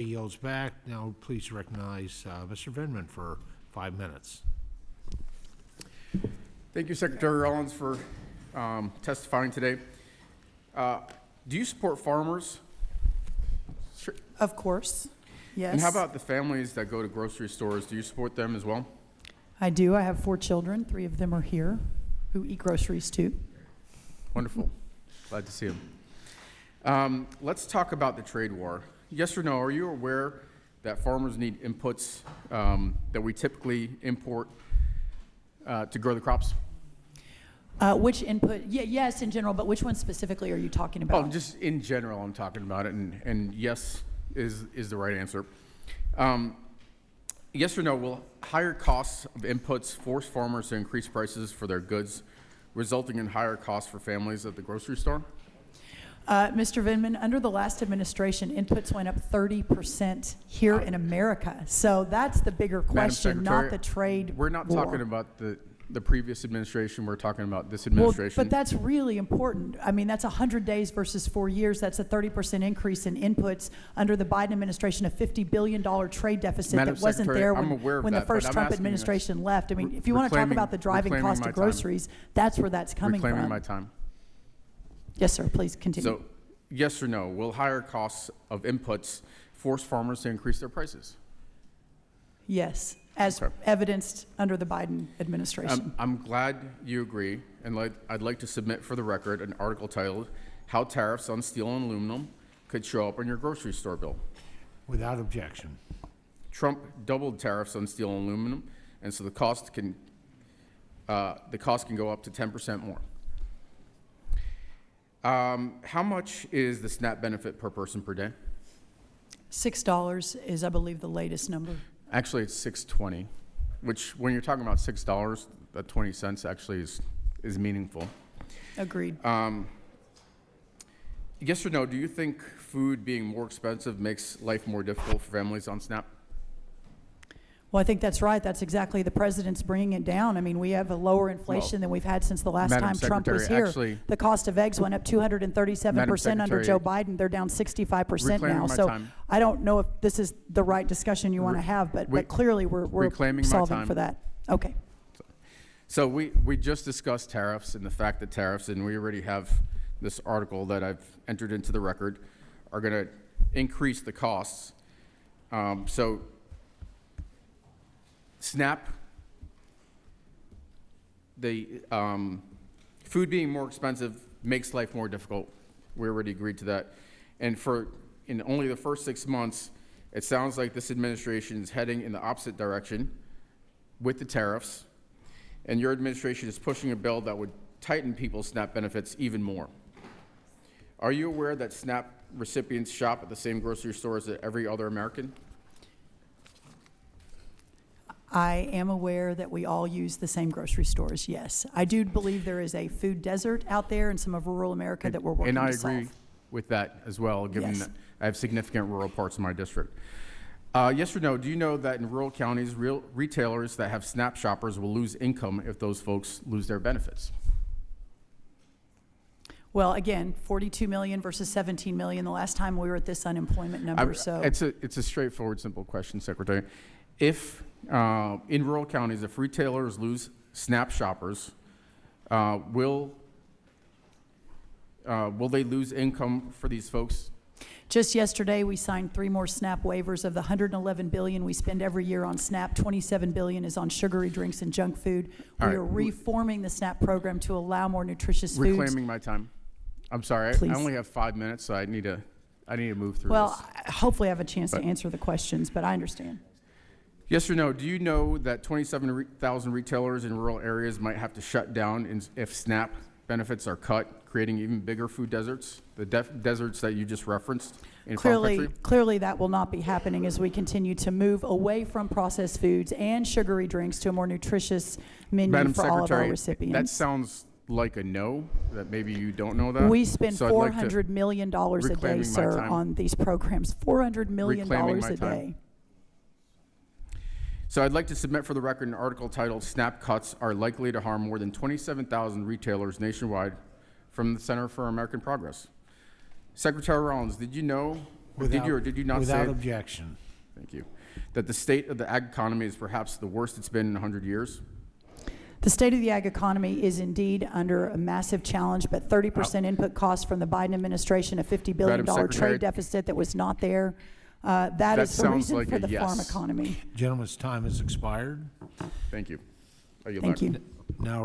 He yields back. Now please recognize Mr. Vindman for 5 minutes. Thank you, Secretary Rollins, for testifying today. Do you support farmers? Sure. Of course, yes. And how about the families that go to grocery stores? Do you support them as well? I do. I have 4 children. 3 of them are here who eat groceries too. Wonderful. Glad to see them. Let's talk about the trade war. Yes or no, are you aware that farmers need inputs that we typically import to grow the crops? Which input? Yes, in general, but which one specifically are you talking about? Oh, just in general, I'm talking about it, and yes is the right answer. Yes or no, will higher costs of inputs force farmers to increase prices for their goods, resulting in higher costs for families at the grocery store? Mr. Vindman, under the last administration, inputs went up 30% here in America. So that's the bigger question, not the trade We're not war. talking about the previous administration. We're talking about this administration. Well, but that's really important. I mean, that's 100 days versus 4 years. That's a 30% increase in inputs under the Biden administration, a $50 billion trade deficit Madam that wasn't Secretary, there I'm aware of when the that, but first I'm Trump asking administration left. I mean, if you want to talk about the driving cost of groceries, that's where that's coming Reclaiming from. my time. Yes, sir. Please continue. So, yes or no, will higher costs of inputs force farmers to increase their prices? Yes, as Okay. evidenced under the Biden administration. I'm glad you agree, and I'd like to submit for the record an article titled, "How Tariffs on Steel and Aluminum Could Show Up on Your Grocery Store Bill." Without objection. Trump doubled tariffs on steel and aluminum, and so the cost can go up to 10% more. How much is the SNAP benefit per person per day? $6 is, I believe, the latest number. Actually, it's $6.20, which when you're talking about $6, that 20 cents actually is meaningful. Agreed. Yes or no, do you think food being more expensive makes life more difficult for families on SNAP? Well, I think that's right. That's exactly the president's bringing it down. I mean, we have a lower inflation than we've had since the last Madam time Trump was Secretary, here. actually- The cost of eggs went up 237% under Secretary, Joe Biden. They're down 65% reclaiming now. my So time. I don't know if this is the right discussion you want to have, but clearly we're reclaiming my solving time. for that. Okay. So we just discussed tariffs and the fact that tariffs, and we already have this article that I've entered into the record, are going to increase the costs. So SNAP, the food being more expensive makes life more difficult. We already agreed to that. And in only the first 6 months, it sounds like this administration is heading in the opposite direction with the tariffs, and your administration is pushing a bill that would tighten people's SNAP benefits even more. Are you aware that SNAP recipients shop at the same grocery stores as every other American? I am aware that we all use the same grocery stores, yes. I do believe there is a food desert out there in some of rural America that we're working to solve. And I agree with that as well, given Yes. that I have significant rural parts of my district. Yes or no, do you know that in rural counties, retailers that have SNAP shoppers will lose income if those folks lose their benefits? Well, again, 42 million versus 17 million the last time we were at this unemployment number, so. It's a straightforward, simple question, Secretary. If, in rural counties, if retailers lose SNAP shoppers, will they lose income for these folks? Just yesterday, we signed 3 more SNAP waivers. Of the $111 billion we spend every year on SNAP, $27 billion is on sugary drinks and junk food. All We right. are reforming the SNAP program to allow more nutritious foods. Reclaiming my time. I'm sorry, Please. I only have 5 minutes, so I need to move through Well, this. hopefully I have a chance to answer the questions, but I understand. Yes or no, do you know that 27,000 retailers in rural areas might have to shut down if SNAP benefits are cut, creating even bigger food deserts, the deserts that you just referenced in farm country? Clearly that will not be happening as we continue to move away from processed foods and sugary drinks to a more nutritious menu Madam for all of our Secretary, recipients. that sounds like a no, that maybe you don't know that. We spend So I'd like to- $400 million a day, reclaiming my sir, time. on these programs. $400 million Reclaiming my a time. day. So I'd like to submit for the record an article titled "SNAP Cuts Are Likely to Harm More Than 27,000 Retailers Nationwide" from the Center for American Progress. Secretary Rollins, did you know Did you or did you not say? Without objection. Thank you. That the state of the ag economy is perhaps the worst it's been in 100 years? The state of the ag economy is indeed under a massive challenge, but 30% input costs from the Biden administration, a $50 billion Madam Secretary, trade deficit that was not there. That is the sounds reason like for a the farm yes. economy. Gentleman's time has expired. Thank you. I yield Thank back. you. Now